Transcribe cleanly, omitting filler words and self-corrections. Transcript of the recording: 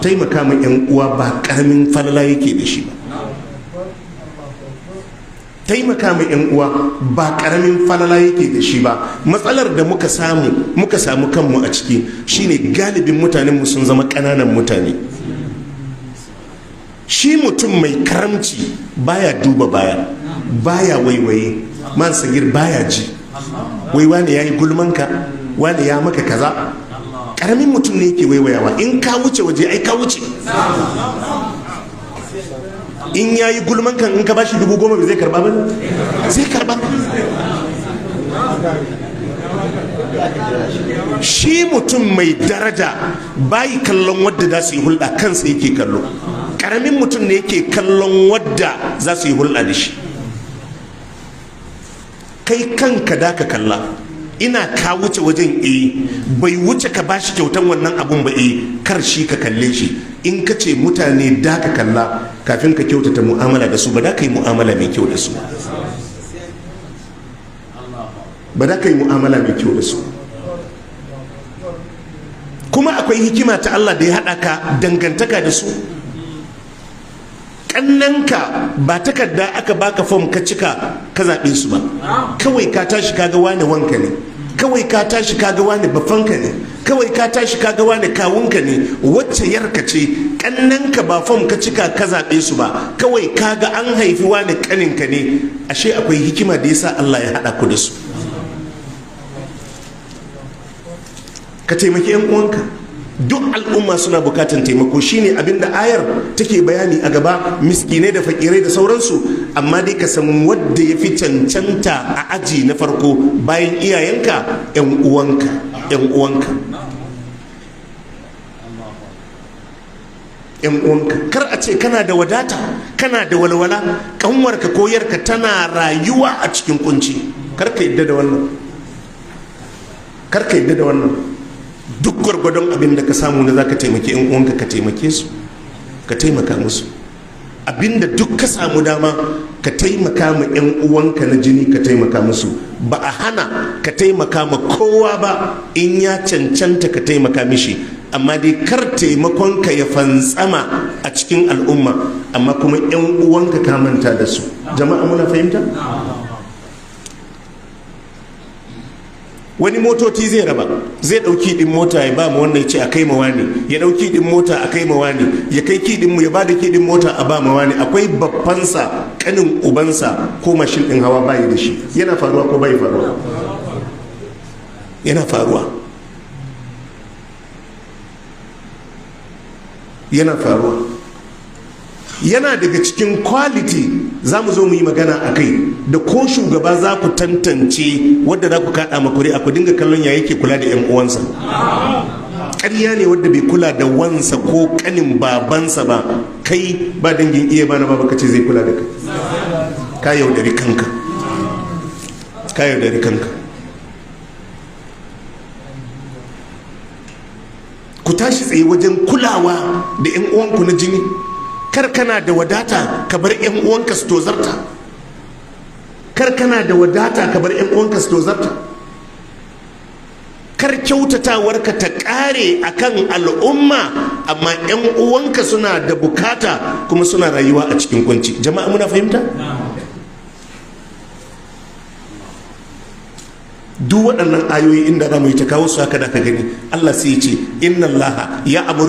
taimaka ma 'yan uwa ba karamin falala yake da shi ba. Taimaka ma 'yan uwa ba karamin falala yake da shi ba. Matsalar da muka samu kanmu a ciki shine galibin mutanenmu sun zama ƙananan mutane. Shi mutum mai karamci baya duba baya, baya waiwaye, man sagir baya ji wai wani ya yi gulmanka, wani ya maka kaza. Karamin mutum ne yake waiwayawa. In ka wuce waje ai ka wuce. In ya yi gulmanka in ka bashi 10,000 ba zai karba ba? Zai karba. Shi mutum mai daraja bayi kallon wadda za su yi hulɗa, kansa yake kallo. Karamin mutum ne yake kallon wadda za su yi hulɗa da shi. Kai kanka da ka kalla, ina ka wuce wajen bai wuce ka bashi kyautan wannan abun ba kar shi ka kalle shi. In ka ce mutane da ka kalla kafin ka kyautata mu'amala da su, ba da ka yi mu'amala mai kyau da su, ba da ka yi mu'amala mai kyau da su. Kuma akwai hikima ta Allah da ya haɗa ka dangantaka da su. Kannanka ba takarda aka baka fom ka cika ka zaɓe su ba. Kawai ka tashi kaga wane wanka ne, kawai ka tashi kaga wane bafanka ne, kawai ka tashi kaga wane kawunka ne, wacce yarka ce. Kannanka ba fom ka cika ka zaɓe su ba, kawai kaga an haifi wane kaninka ne. Ashe akwai hikima da yasa Allah ya haɗa ku da su. Ka taimaki 'yan uwanka. Duk al'umma suna bukatan taimako, shine abinda ayar take bayani a gaba, miskinai da fakirai da sauransu. Amma dai ka san wadda ya fi cancanta a aji na farko bayan iyayenka, 'yan uwanka. 'yan uwanka 'yan uwanka. Kar a ce kana da wadata, kana da walwala, kanwarka ko yarka tana rayuwa a cikin kunci. Kar ka yadda da wannan, kar ka yadda da wannan. Duk gwargwadon abin da ka samu na za ka taimake 'yan uwanka, ka taimake su, ka taimaka musu. Abinda duk ka samu dama ka taimaka ma 'yan uwanka na jini, ka taimaka musu. Ba a hana ka taimaka ma kowa ba, in ya cancanta ka taimaka mishi, amma dai kar taimakonka ya fantsama a cikin al'umma amma kuma 'yan uwanka ka manta da su. Jama'a muna fahimta? Wani motoci zai raba, zai dauki din mota ya ba mu wannan, ya ce a kai ma wani, ya dauki din mota a kai ma wani, ya kai kidin mu ya ba da kidin mota a ba ma wani. Akwai babbansa, kanin ubansa ko mashin din hawa bayi da shi. Yana faruwa ko bai faruwa? Yana faruwa, yana faruwa. Yana daga cikin quality, za mu zo mu yi magana a kai, da ko shugaba za ku tantance wadda za ku kaɗa makuri a ku dinga kallon ya yake kula da 'yan uwansa. Ƙarya ne wadda bai kula da wansa ko ƙanin babansa ba, kai ba dangin iya bana ba ka ce zai kula da kai. Ka yaudari kanka, ka yaudari kanka. Ku tashi tsaye wajen kulawa da 'yan uwanku na jini. Kar kana da wadata ka bar 'yan uwanka su tozarta. Kar kana da wadata ka bar 'yan uwanka su tozarta. Kar kyautatawarka ta ƙare akan al'umma amma 'yan uwanka suna da bukata kuma suna rayuwa a cikin kunci. Jama'a muna fahimta? Duk waɗannan ayoyi inda za mu yi ta kawo su haka da ka gani, Allah sai ya ce inna Allah ya amuru